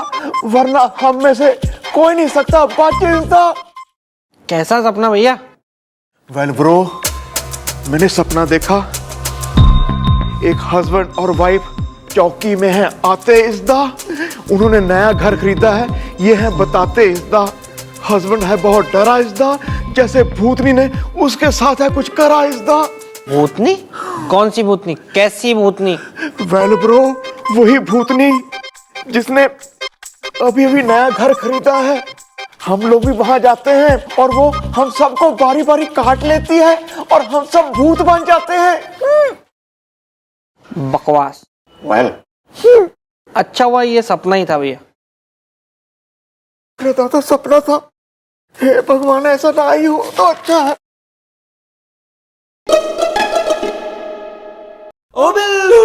वरना हम में से कोई नहीं सकता बच इसदा। कैसा सपना भैया? वेल ब्रो, मैंने सपना देखा एक हस्बैंड और वाइफ चौकी में है आते इसदा। उन्होंने नया घर खरीदा है, ये है बताते इसदा। हस्बैंड है बहुत डरा इसदा, जैसे भूतनी ने उसके साथ है कुछ करा इसदा। भूतनी? कौन सी भूतनी? कैसी भूतनी? वेल ब्रो, वही भूतनी जिसने अभी अभी नया घर खरीदा है। हम लोग भी वहां जाते हैं और वो हम सबको बारी बारी काट लेती है और हम सब भूत बन जाते हैं। बकवास। वेल, अच्छा हुआ ये सपना ही था भैया। कहता था सपना था। हे भगवान, ऐसा ना ही हो तो अच्छा है। ओ बिल्लू,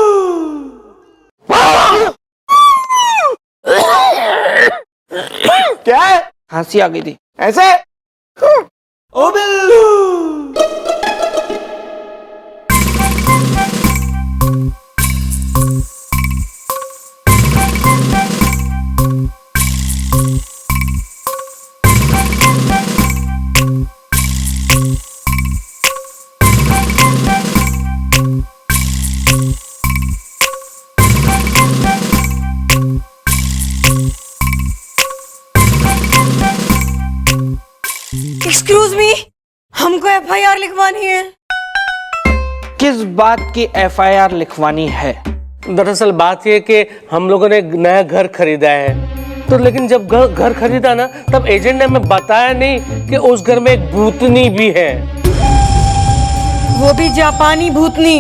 क्या है? हंसी आ गई थी। ऐसे? ओ बिल्लू। एक्सक्यूज मी, हमको एफआईआर लिखवानी है। किस बात की एफआईआर लिखवानी है? दरअसल बात यह कि हम लोगों ने नया घर खरीदा है, तो लेकिन जब घर खरीदा ना, तब एजेंट ने हमें बताया नहीं कि उस घर में एक भूतनी भी है। वो भी जापानी भूतनी।